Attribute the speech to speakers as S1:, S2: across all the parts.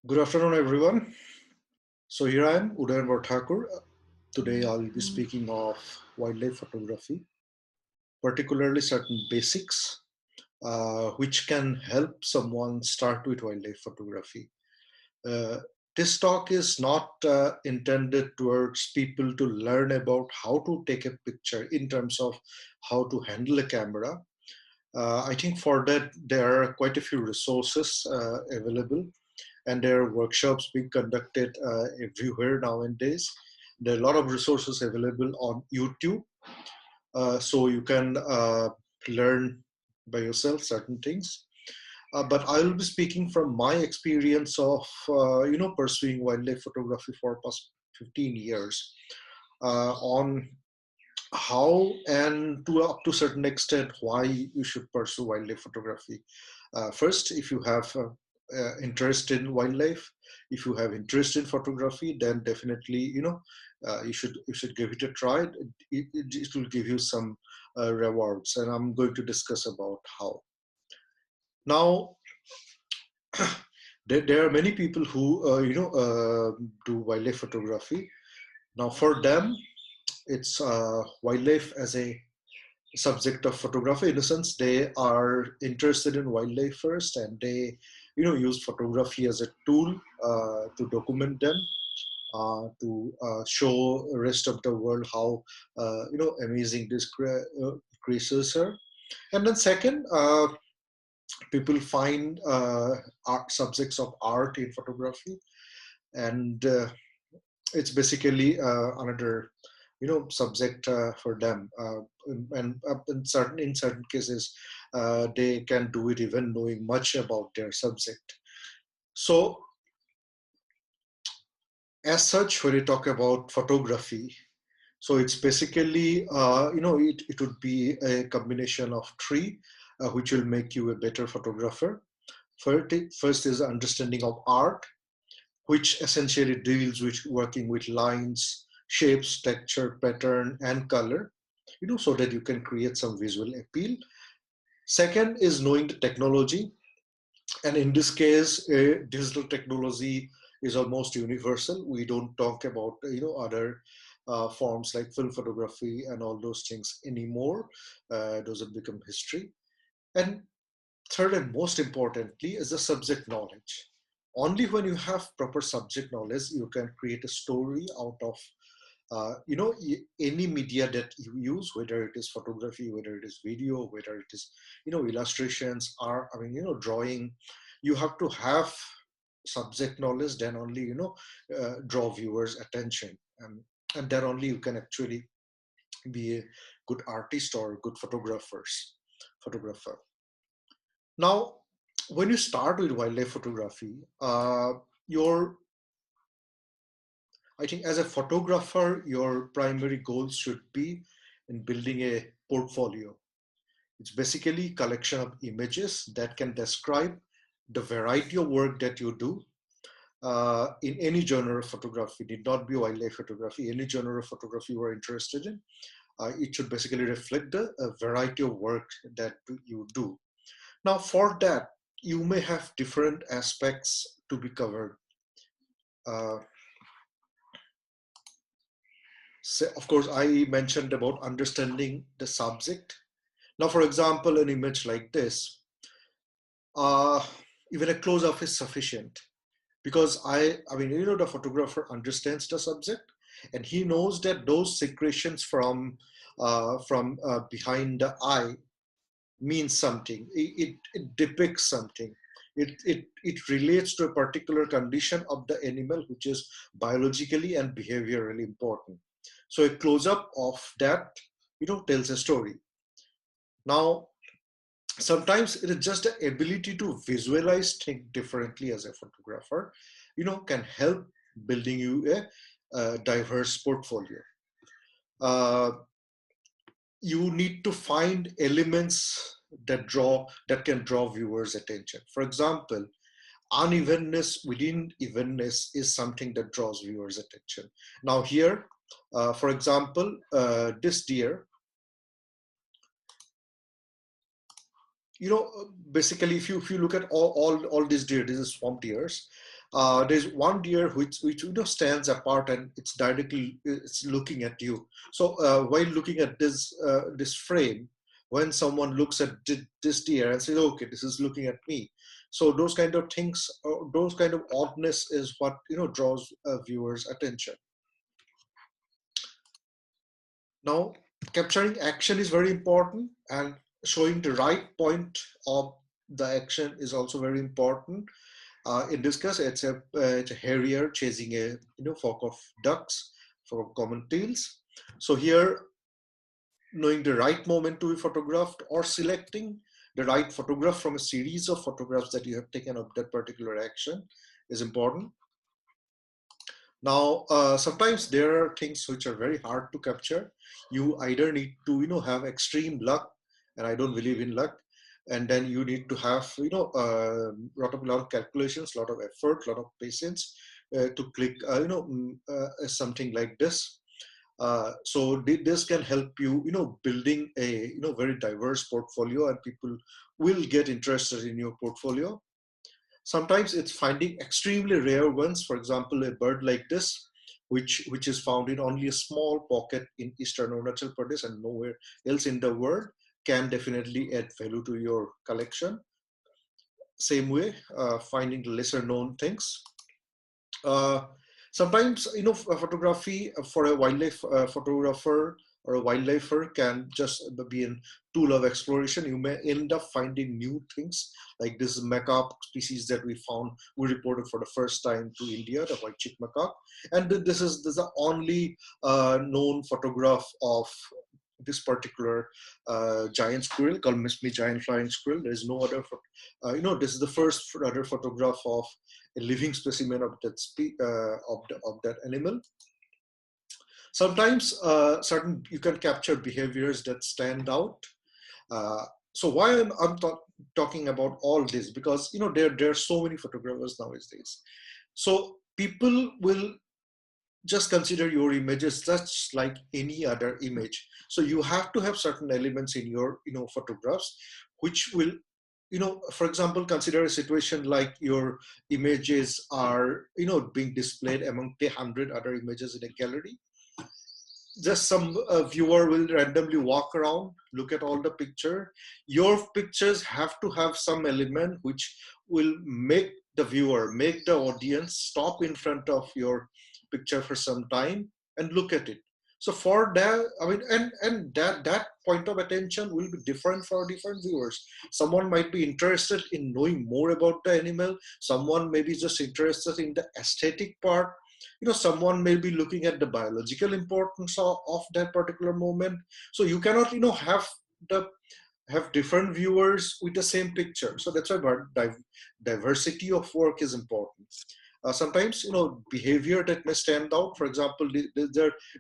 S1: Good afternoon, everyone. So here I am, Udayan Borthakur. Today I'll be speaking of wildlife photography, particularly certain basics which can help someone start with wildlife photography. Uh, this talk is not intended towards people to learn about how to take a picture in terms of how to handle a camera. I think for that there are quite a few resources available, and there are workshops being conducted everywhere nowadays. There are a lot of resources available on YouTube, so you can learn by yourself certain things. But I will be speaking from my experience of pursuing wildlife photography for past 15 years on how and to up to certain extent why you should pursue wildlife photography. First, if you have interest in wildlife, if you have interest in photography, then definitely you should give it a try. It will give you some rewards, and I'm going to discuss about how. Now, there are many people who do wildlife photography. Now, for them, it's wildlife as a subject of photography. In a sense, they are interested in wildlife first, and they use photography as a tool to document them, to show the rest of the world how amazing these creatures are. And then second, people find art, subjects of art in photography, and it's basically another subject for them, and in certain cases they can do it even knowing much about their subject. So as such, when we talk about photography, so it's basically it would be a combination of three which will make you a better photographer. First is understanding of art, which essentially deals with working with lines, shapes, texture, pattern, and color, so that you can create some visual appeal. Second is knowing the technology, and in this case, digital technology is almost universal. We don't talk about other forms like film photography and all those things anymore. Those have become history. And third and most importantly is the subject knowledge. Only when you have proper subject knowledge, you can create a story out of any media that you use, whether it is photography, whether it is video, whether it is illustrations, or drawing. You have to have subject knowledge, then only draw viewers attention, and then only you can actually be a good artist or a good photographer. Now, when you start with wildlife photography, your I think as a photographer, your primary goal should be in building a portfolio. It's basically collection of images that can describe the variety of work that you do in any genre of photography. It need not be wildlife photography, any genre of photography you are interested in. It should basically reflect the variety of work that you do. Now, for that, you may have different aspects to be covered. Uh, so of course, I mentioned about understanding the subject. Now, for example, an image like this, uh, even a close-up is sufficient, because the photographer understands the subject, and he knows that those secretions from behind the eye means something. It depicts something. It relates to a particular condition of the animal, which is biologically and behaviorally important. So a close-up of that, tells a story. Now, sometimes it is just the ability to visualize things differently as a photographer, can help building you a diverse portfolio. Uh, you need to find elements that can draw viewers' attention. For example, unevenness within evenness is something that draws viewers' attention. Now here, for example, this deer, basically if you look at all these deer, these are swamp deers, There's one deer which stands apart and it's looking at you. So while looking at this frame, when someone looks at this deer and says, okay, this is looking at me. So those kind of things, those kind of oddness is what draws viewers' attention. Now, capturing action is very important, and showing the right point of the action is also very important. In this case, it's a harrier chasing a flock of ducks from common tails. So here, knowing the right moment to be photographed or selecting the right photograph from a series of photographs that you have taken of that particular action is important. Now, sometimes there are things which are very hard to capture. You either need to, have extreme luck, and I don't believe in luck, and then you need to have, lot of calculations, lot of effort, lot of patience to click, something like this. So this can help you, building a, very diverse portfolio, and people will get interested in your portfolio. Sometimes it's finding extremely rare ones. For example, a bird like this, which is found in only a small pocket in eastern Arunachal Pradesh and nowhere else in the world, can definitely add value to your collection. Same way, finding the lesser known things. Uh, Sometimes, photography for a wildlife photographer or a wildlifer can just be a tool of exploration. You may end up finding new things, like this macaque species that we reported for the first time to India, the white cheek macaque. And this is the only known photograph of this particular giant squirrel called Miss giant flying squirrel. There is no other, this is the first other photograph of a living specimen of that animal. Sometimes certain you can capture behaviors that stand out. So why I'm talking about all this, because there are so many photographers nowadays. So people will just consider your images just like any other image. So you have to have certain elements in your photographs which will, for example, consider a situation like your images are being displayed among 100 other images in a gallery. Just some viewer will randomly walk around, look at all the picture. Your pictures have to have some element which will make the viewer, make the audience stop in front of your picture for some time and look at it. So for that, I mean, and that point of attention will be different for different viewers. Someone might be interested in knowing more about the animal. Someone may be just interested in the aesthetic part. Someone may be looking at the biological importance of that particular moment. So you cannot have different viewers with the same picture. So that's why diversity of work is important. Sometimes behavior that may stand out. For example,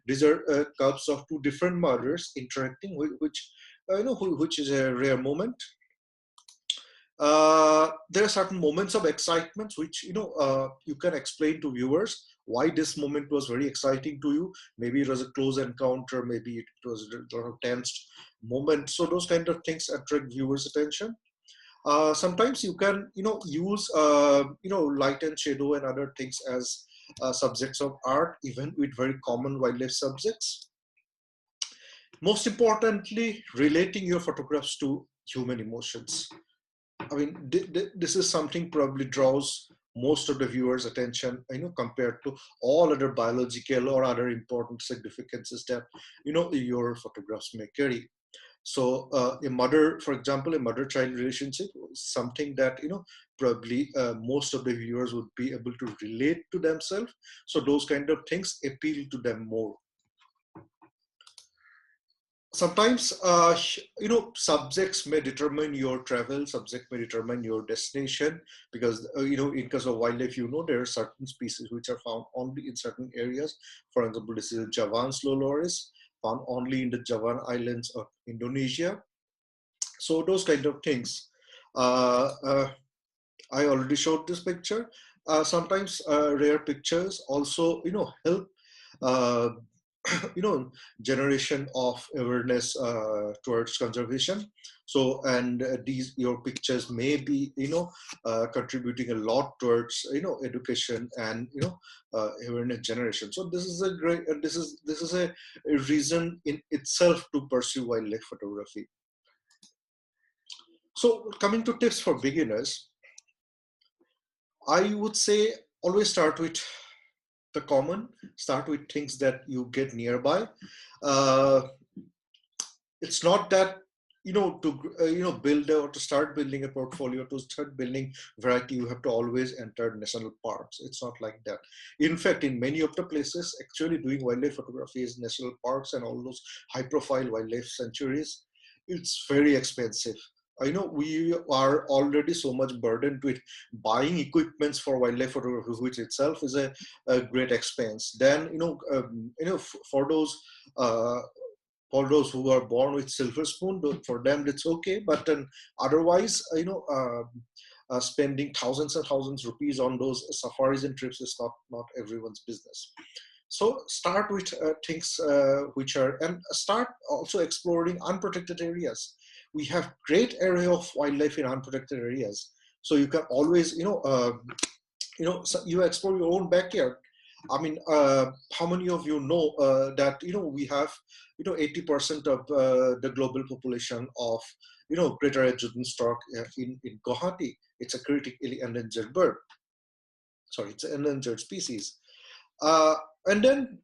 S1: these are cubs of two different mothers interacting, which is a rare moment. There are certain moments of excitement which you can explain to viewers why this moment was very exciting to you. Maybe it was a close encounter, maybe it was a lot of tensed moment. So those kind of things attract viewers' attention. Sometimes you can use light and shadow and other things as subjects of art, even with very common wildlife subjects. Most importantly, relating your photographs to human emotions. I mean, this is something probably draws most of the viewers' attention, compared to all other biological or other important significances that, your photographs may carry. So a mother, for example, a mother-child relationship, something that, probably most of the viewers would be able to relate to themselves. So those kind of things appeal to them more. Sometimes subjects may determine your travel, subject may determine your destination, because in case of wildlife, there are certain species which are found only in certain areas. For example, this is a Javan slow loris, found only in the Javan islands of Indonesia. So those kind of things. I already showed this picture. Sometimes rare pictures also help uh, generation of awareness towards conservation. So, and these your pictures may be contributing a lot towards education and awareness generation. So this is a great this is a reason in itself to pursue wildlife photography. So coming to tips for beginners, I would say always start with the common, start with things that you get nearby. uh, it's not that to build or to start building a portfolio, to start building variety, you have to always enter national parks. It's not like that. In fact, in many of the places, actually doing wildlife photography is national parks and all those high profile wildlife sanctuaries. It's very expensive. I know we are already so much burdened with buying equipments for wildlife photography, which itself is a great expense. Then uh, for those who are born with silver spoon, for them it's okay. But then otherwise, spending thousands and thousands of rupees on those safaris and trips is not everyone's business. So start with things which are, and start also exploring unprotected areas. We have great area of wildlife in unprotected areas. So you can always, so you explore your own backyard. I mean, how many of you know that we have 80% of the global population of greater Adjunct stork in Guwahati. It's a critically endangered bird. Sorry, it's an endangered species. Uh, and then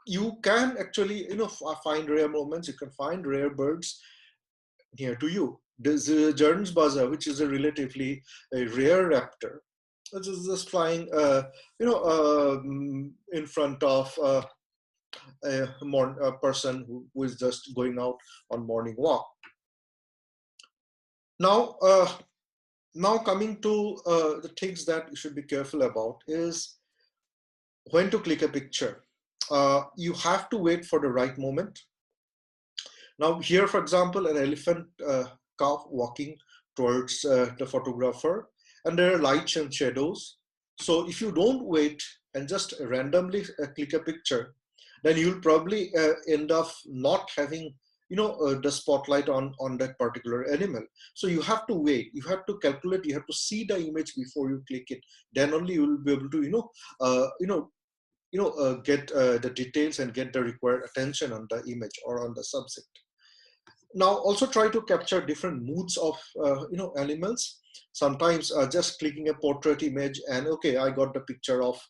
S1: you can actually find rare moments. You can find rare birds near to you. There's Jordan's Baza, which is a relatively a rare raptor, which is just flying, in front of a person who is just going out on morning walk. Now, now coming to the things that you should be careful about is when to click a picture. You have to wait for the right moment. Now here, for example, an elephant calf walking towards the photographer, and there are lights and shadows. So if you don't wait and just randomly click a picture, then you'll probably end up not having the spotlight on that particular animal. So you have to wait, you have to calculate, you have to see the image before you click it. Then only you will be able to get the details and get the required attention on the image or on the subject. Now also try to capture different moods of animals. Sometimes just clicking a portrait image and okay, I got the picture of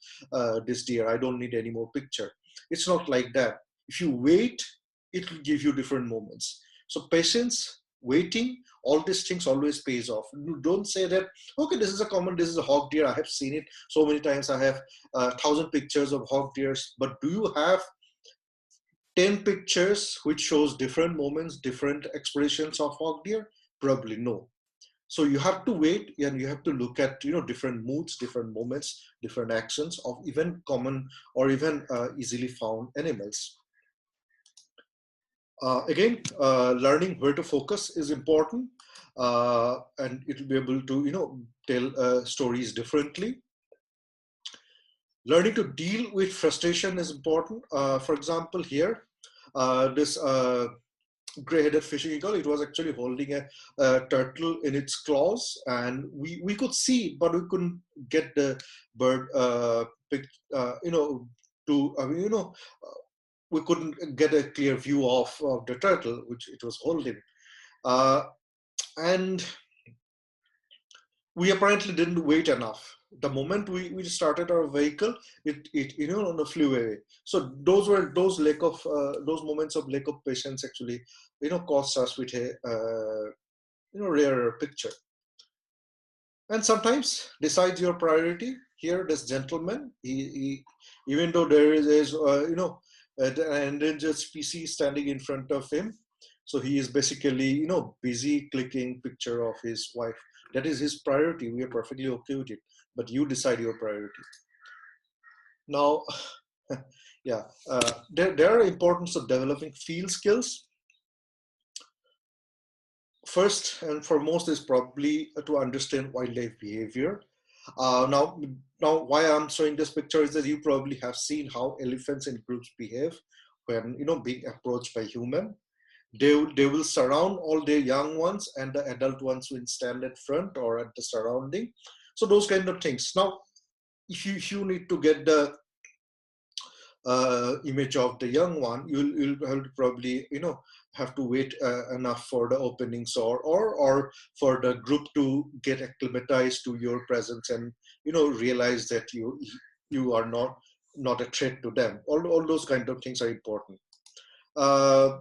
S1: this deer, I don't need any more picture. It's not like that. If you wait, it will give you different moments. So patience, waiting, all these things always pays off. You don't say that okay, this is a common, this is a hog deer, I have seen it so many times, I have 1,000 pictures of hog deers. But do you have 10 pictures which shows different moments, different expressions of hog deer? Probably no. So you have to wait and you have to look at different moods, different moments, different actions of even common or even easily found animals. Again, learning where to focus is important, and it will be able to tell stories differently. Learning to deal with frustration is important. For example, here, this gray-headed fishing eagle, it was actually holding a turtle in its claws, and we could see, but we couldn't get the bird we couldn't get a clear view of the turtle which it was holding. And we apparently didn't wait enough. The moment we started our vehicle, it flew away. So those moments of lack of patience actually cost us with a rarer picture. And sometimes decide your priority. Here, this gentleman, he even though there is an endangered species standing in front of him, so he is basically busy clicking picture of his wife. That is his priority. We are perfectly okay with it, but you decide your priority. Now, yeah, there are importance of developing field skills. First and foremost is probably to understand wildlife behavior. Now, Now, why I'm showing this picture is that you probably have seen how elephants in groups behave when being approached by human. They will surround all their young ones, and the adult ones will stand at front or at the surrounding. So those kind of things. Now, if you need to get the image of the young one, you'll have to probably have to wait enough for the openings, or for the group to get acclimatized to your presence, and realize that you are not a threat to them. All those kind of things are important. uh,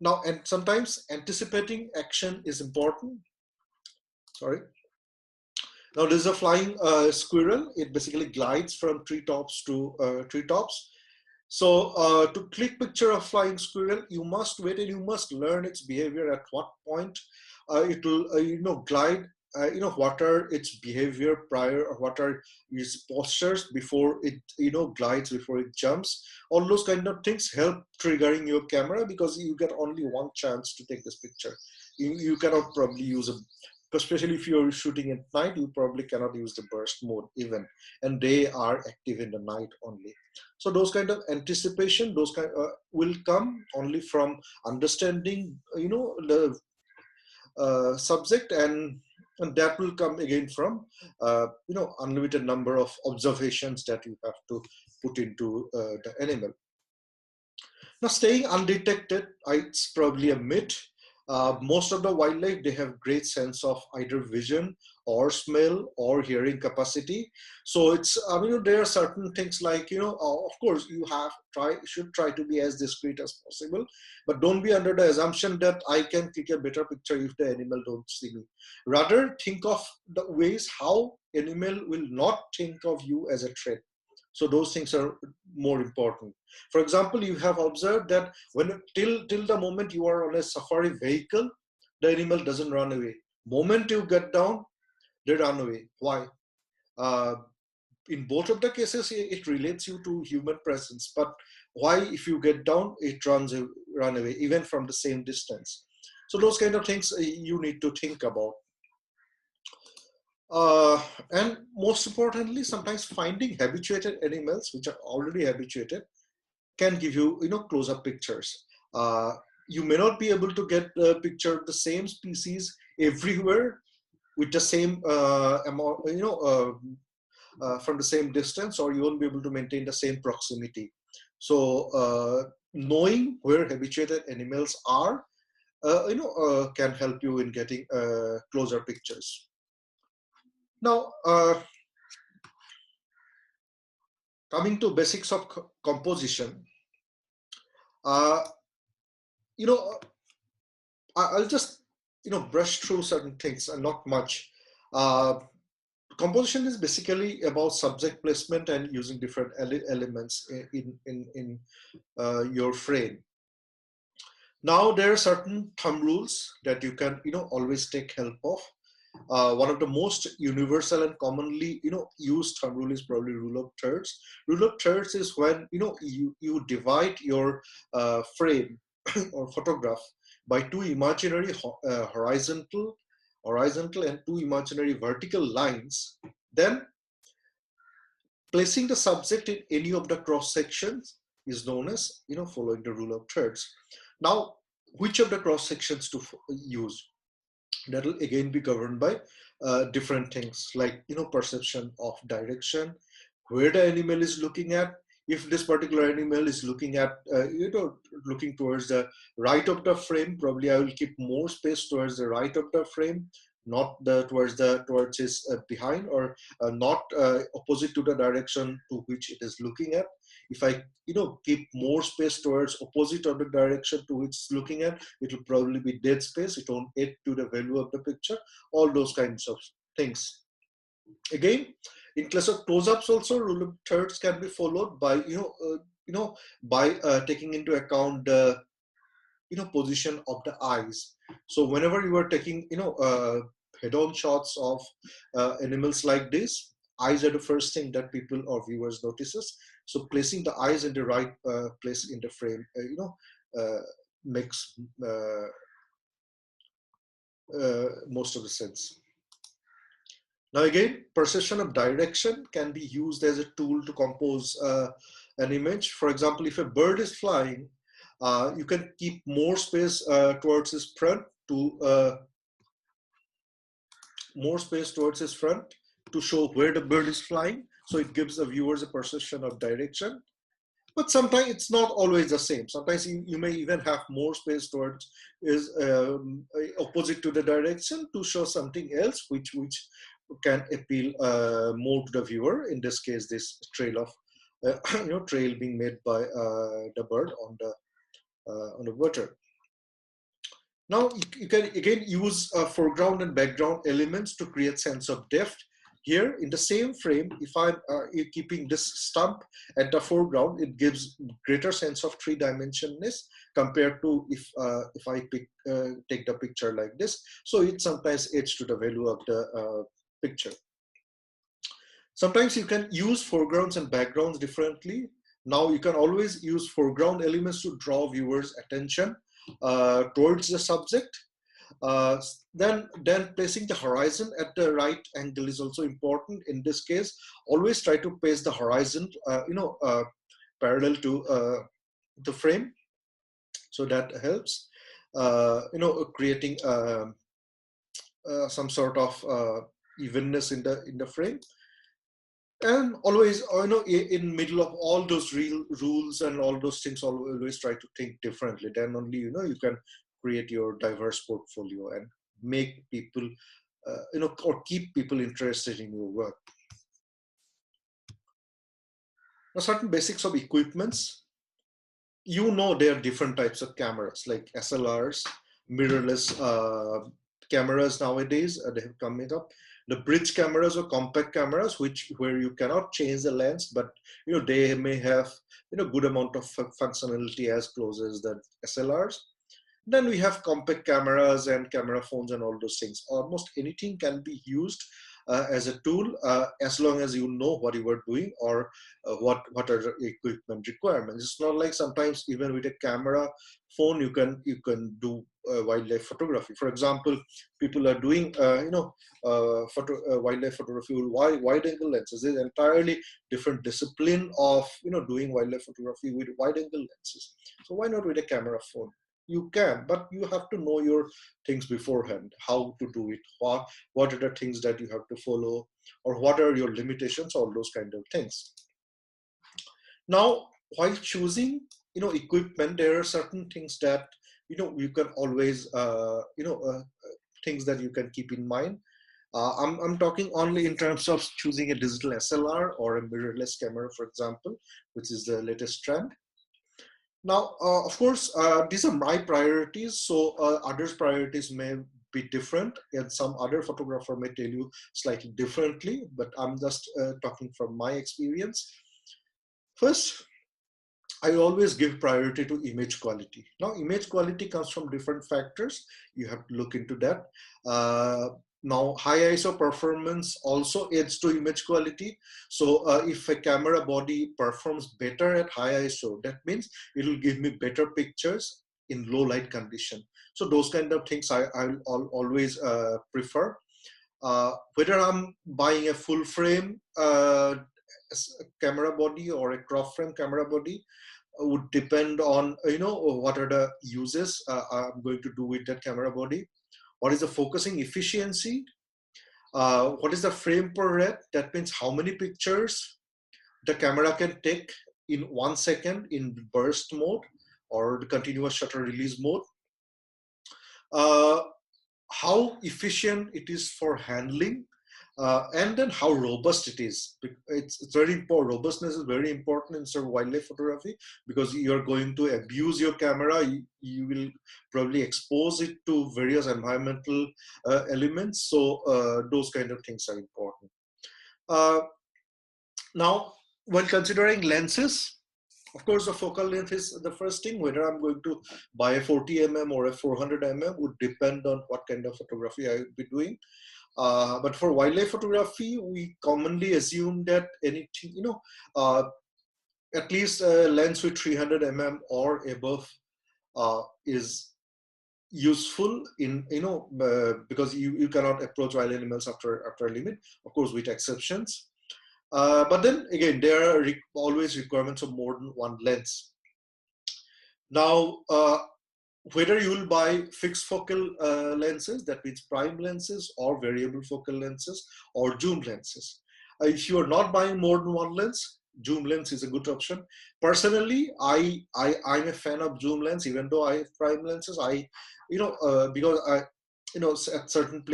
S1: Now, and sometimes anticipating action is important. Sorry. Now, there's a flying squirrel. It basically glides from treetops to treetops. So to click picture of flying squirrel, you must wait and you must learn its behavior, at what point it will glide, what are its behavior prior, or what are its postures before it glides, before it jumps. All those kind of things help triggering your camera, because you get only one chance to take this picture. You cannot probably use a, especially if you're shooting at night, you probably cannot use the burst mode even, and they are active in the night only. So those kind of anticipation, those kind will come only from understanding the subject, and that will come again from unlimited number of observations that you have to put into the animal. Now, staying undetected, it's probably a myth. Most of the wildlife, they have great sense of either vision or smell or hearing capacity. So it's, there are certain things like, of course, should try to be as discreet as possible, but don't be under the assumption that I can click a better picture if the animal don't see me. Rather, think of the ways how animal will not think of you as a threat. So those things are more important. For example, you have observed that when till the moment you are on a safari vehicle, the animal doesn't run away. Moment you get down, they run away. Why? Uh, in both of the cases, it relates you to human presence. But why, if you get down, it run away, even from the same distance? So those kind of things you need to think about. Uh, and most importantly, sometimes finding habituated animals which are already habituated can give you close-up pictures. You may not be able to get a picture of the same species everywhere with the same amount, from the same distance, or you won't be able to maintain the same proximity. So knowing where habituated animals are, can help you in getting closer pictures. Now, coming to basics of composition, uh, you know, I'll just brush through certain things and not much. Uh, Composition is basically about subject placement and using different elements in your frame. Now there are certain thumb rules that you can always take help of. One of the most universal and commonly used thumb rule is probably rule of thirds. Rule of thirds is when you divide your frame or photograph by two imaginary horizontal and two imaginary vertical lines. Then placing the subject in any of the cross sections is known as following the rule of thirds. Now, which of the cross sections to use? That will again be governed by different things like perception of direction, where the animal is looking at. If this particular animal is looking at looking towards the right of the frame, probably I will keep more space towards the right of the frame, not towards his behind, or not opposite to the direction to which it is looking at. If I keep more space towards opposite of the direction to which it's looking at, it will probably be dead space. It won't add to the value of the picture. All those kinds of things. Again, in case of close-ups, also rule of thirds can be followed by by taking into account the position of the eyes. So whenever you are taking head-on shots of animals like this, eyes are the first thing that people or viewers notices. So placing the eyes in the right place in the frame makes most of the sense. Now again, perception of direction can be used as a tool to compose an image. For example, if a bird is flying, you can keep more space towards its front to show where the bird is flying. So it gives the viewers a perception of direction. But sometimes it's not always the same. Sometimes you may even have more space towards is opposite to the direction to show something else which can appeal more to the viewer. In this case, this trail of trail being made by the bird on the water. Now you can again use foreground and background elements to create sense of depth. Here in the same frame, if I'm keeping this stump at the foreground, it gives greater sense of three-dimensionness compared to if I take the picture like this. So it sometimes adds to the value of the picture. Sometimes you can use foregrounds and backgrounds differently. Now you can always use foreground elements to draw viewers' attention towards the subject. Then placing the horizon at the right angle is also important. In this case, always try to place the horizon, parallel to the frame, so that helps. Creating some sort of evenness in the frame. And always, in middle of all those rules and all those things, always try to think differently. Then only, you can create your diverse portfolio and make people, or keep people interested in your work. Now, certain basics of equipments. There are different types of cameras like SLRs, mirrorless cameras nowadays. They have come up. The bridge cameras or compact cameras, where you cannot change the lens, but they may have good amount of functionality as close as the SLRs. Then we have compact cameras and camera phones and all those things. Almost anything can be used as a tool as long as you know what you are doing or what are the equipment requirements. It's not like sometimes even with a camera phone you can do wildlife photography. For example, people are doing wildlife photography with wide angle lenses. There's entirely different discipline of doing wildlife photography with wide angle lenses. So why not with a camera phone? You can, but you have to know your things beforehand, how to do it, what are the things that you have to follow, or what are your limitations, all those kind of things. Now, while choosing, equipment, there are certain things that, you can always, things that you can keep in mind. I'm talking only in terms of choosing a digital SLR or a mirrorless camera, for example, which is the latest trend. Now, of course, these are my priorities, so others' priorities may be different, and some other photographer may tell you slightly differently, but I'm just talking from my experience. First, I always give priority to image quality. Now, image quality comes from different factors. You have to look into that. Now, high ISO performance also adds to image quality. So if a camera body performs better at high ISO, that means it will give me better pictures in low light condition. So those kind of things I'll always prefer. Whether I'm buying a full frame camera body or a crop frame camera body would depend on, what are the uses I'm going to do with that camera body. What is the focusing efficiency? What is the frame per rate? That means how many pictures the camera can take in 1 second in burst mode or the continuous shutter release mode. How efficient it is for handling, and then how robust it is. It's very important. Robustness is very important in wildlife photography because you're going to abuse your camera. You will probably expose it to various environmental elements. So those kind of things are important. Now, when considering lenses, of course, the focal length is the first thing. Whether I'm going to buy a 40 mm or a 400 mm would depend on what kind of photography I would be doing. But for wildlife photography, we commonly assume that anything, at least a lens with 300 mm or above is useful in, because you cannot approach wild animals after a limit, of course, with exceptions. But then again, there are always requirements of more than one lens. Now, whether you will buy fixed focal lenses, that means prime lenses, or variable focal lenses, or zoom lenses. If you are not buying more than one lens, zoom lens is a good option. Personally, I'm a fan of zoom lens, even though I have prime lenses. Because at certain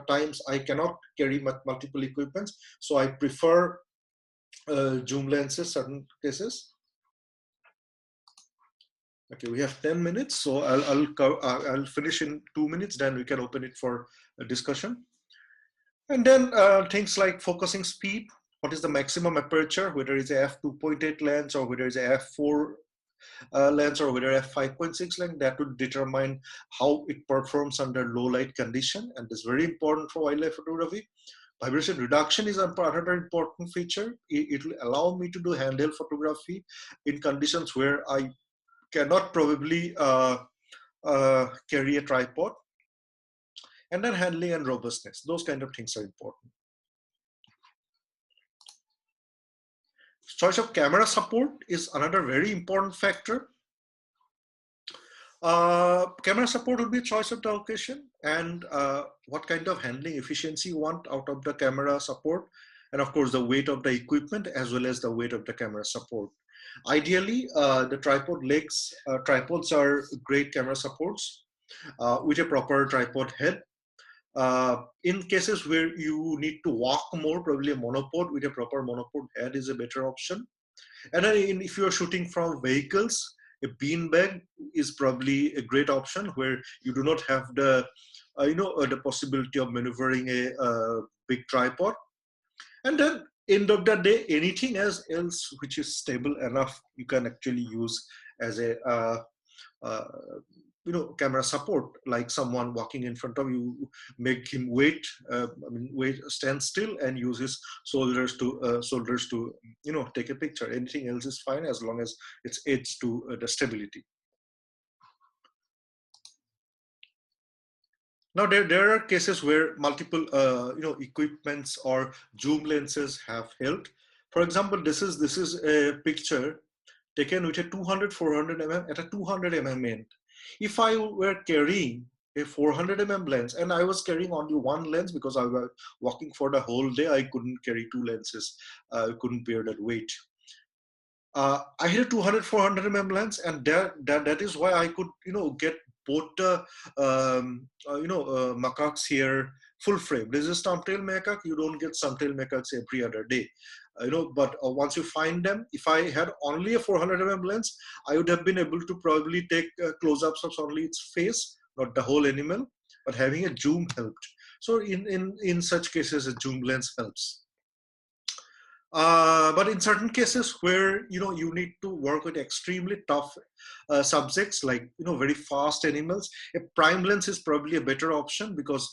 S1: times I cannot carry multiple equipments, so I prefer zoom lenses certain cases. Okay, we have 10 minutes, so I'll finish in 2 minutes, then we can open it for a discussion. And then things like focusing speed, what is the maximum aperture, whether it's a f2.8 lens or whether it's a f4 lens or whether f5.6 lens, that would determine how it performs under low light condition, and is very important for wildlife photography. Vibration reduction is another important feature. It will allow me to do handheld photography in conditions where I cannot probably carry a tripod. And then handling and robustness, those kind of things are important. Choice of camera support is another very important factor. Camera support will be a choice of the occasion, and what kind of handling efficiency you want out of the camera support, and of course the weight of the equipment as well as the weight of the camera support. Ideally, the tripod legs, tripods are great camera supports with a proper tripod head. In cases where you need to walk more, probably a monopod with a proper monopod head is a better option. And then if you're shooting from vehicles, a beanbag is probably a great option where you do not have the the possibility of maneuvering a big tripod. And then end of the day, anything else which is stable enough, you can actually use as a uh, camera support. Like someone walking in front of you, make him stand still and use his shoulders to take a picture. Anything else is fine as long as it's aids to the stability. Now there are cases where multiple equipments or zoom lenses have helped. For example, this is a picture taken with a 200 400 mm at a 200 mm end. If I were carrying a 400 mm lens, and I was carrying only one lens because I was walking for the whole day, I couldn't carry two lenses. I couldn't bear that weight. I had a 200 400 mm lens, and that is why I could get both the macaques here full frame. This is thumbtail macaque. You don't get thumbtail macaques every other day. But once you find them, if I had only a 400 mm lens, I would have been able to probably take close-ups of only its face, not the whole animal. But having a zoom helped. So in such cases, a zoom lens helps. But in certain cases where you need to work with extremely tough subjects, like very fast animals, a prime lens is probably a better option, because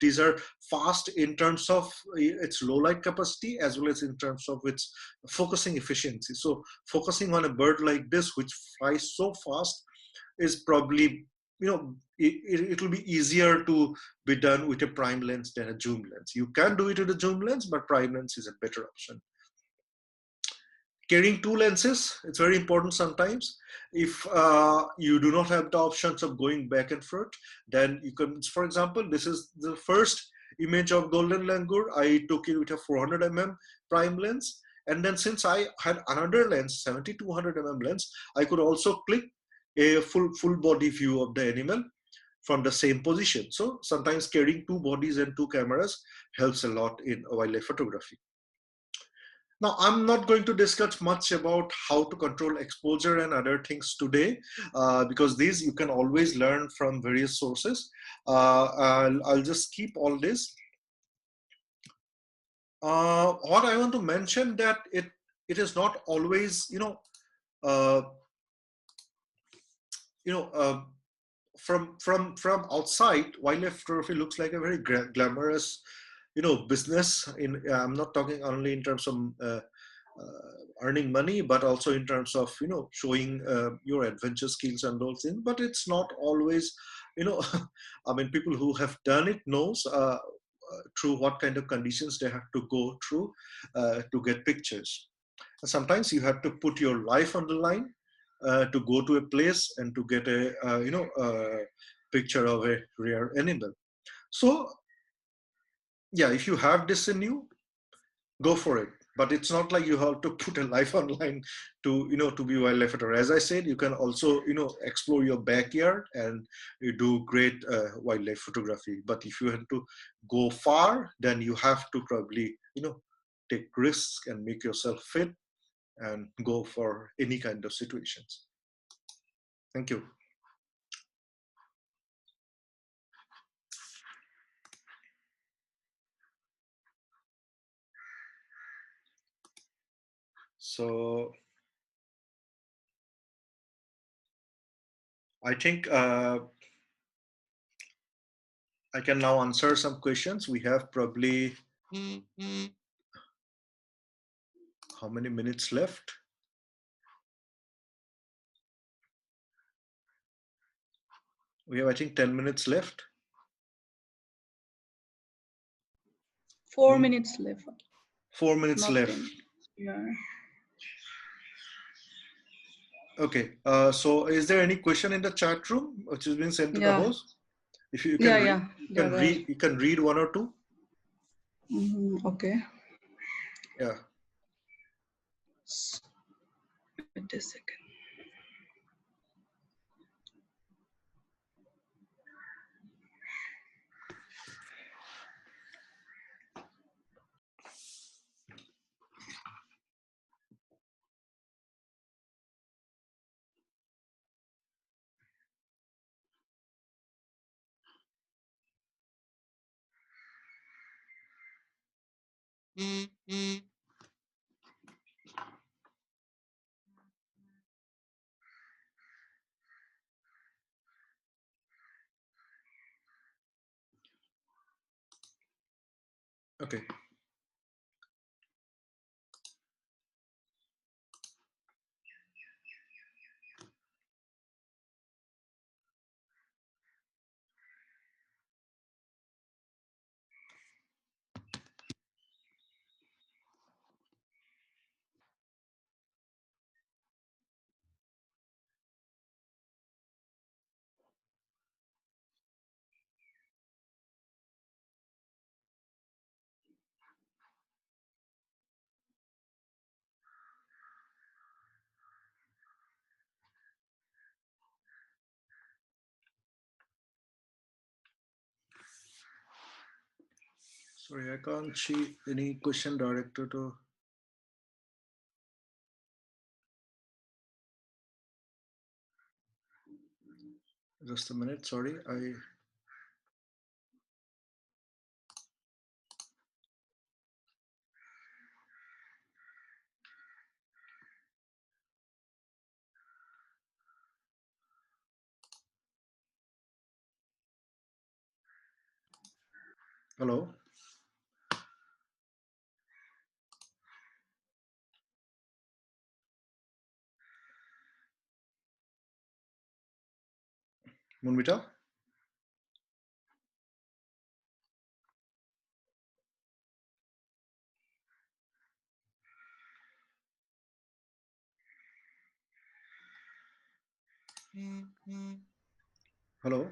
S1: these are fast in terms of its low light capacity as well as in terms of its focusing efficiency. So focusing on a bird like this, which flies so fast, is probably it will be easier to be done with a prime lens than a zoom lens. You can do it with a zoom lens, but prime lens is a better option. Carrying two lenses, it's very important sometimes. If you do not have the options of going back and forth, then you can, for example, this is the first image of golden langur. I took it with a 400 mm prime lens. And then since I had another lens, 7200 mm lens, I could also click a full body view of the animal from the same position. So sometimes carrying two bodies and two cameras helps a lot in wildlife photography. Now, I'm not going to discuss much about how to control exposure and other things today, because these you can always learn from various sources. I'll just keep all this. What I want to mention that it is not always from outside, wildlife photography looks like a very glamorous business. I'm not talking only in terms of earning money, but also in terms of showing your adventure skills and those things. But it's not always I mean, people who have done it knows through what kind of conditions they have to go through to get pictures. Sometimes you have to put your life on the line to go to a place and to get a picture of a rare animal. So yeah, if you have this in you, go for it. But it's not like you have to put a life online to to be wildlife photographer. As I said, you can also explore your backyard and you do great wildlife photography. But if you have to go far, then you have to probably take risks and make yourself fit and go for any kind of situations. Thank you. So I think I can now answer some questions. We have probably how many minutes left? We have, I think, 10 minutes left.
S2: 4 minutes left.
S1: 4 minutes
S2: Not
S1: left.
S2: 10. Yeah.
S1: Okay. So is there any question in the chat room which has been sent to the
S2: Yeah.
S1: host? If you can
S2: Yeah,
S1: read,
S2: yeah.
S1: you can read one or two.
S2: Okay.
S1: Yeah.
S2: Wait a second.
S1: Okay. Sorry, I can't see any question directed to. Just a minute. Sorry, I. Hello. Munmita. Hello.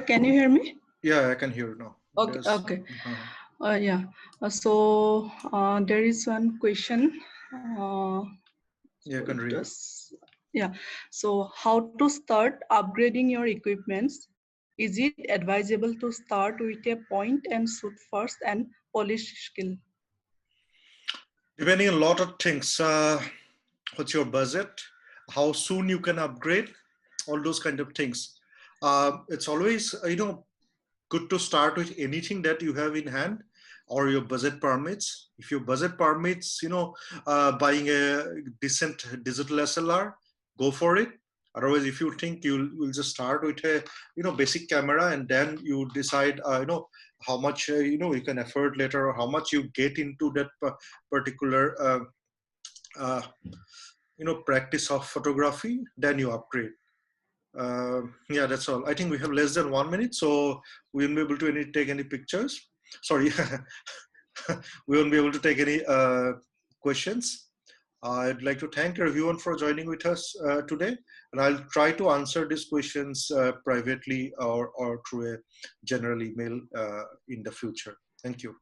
S2: Can you hear me?
S1: Yeah, I can hear now.
S2: Okay.
S1: There's,
S2: Okay.
S1: uh-huh.
S2: Yeah. So there is one question.
S1: Yeah, I can read.
S2: Yeah. So how to start upgrading your equipments? Is it advisable to start with a point and shoot first and polish skill?
S1: Depending on a lot of things. What's your budget? How soon you can upgrade? All those kind of things. It's always good to start with anything that you have in hand or your budget permits. If your budget permits buying a decent digital SLR, go for it. Otherwise, if you think you will just start with a basic camera and then you decide how much you can afford later or how much you get into that particular uh, practice of photography, then you upgrade. Yeah, that's all. I think we have less than 1 minute, so we won't be able to take any pictures. Sorry, we won't be able to take any questions. I'd like to thank everyone for joining with us today, and I'll try to answer these questions privately or through a general email in the future. Thank you.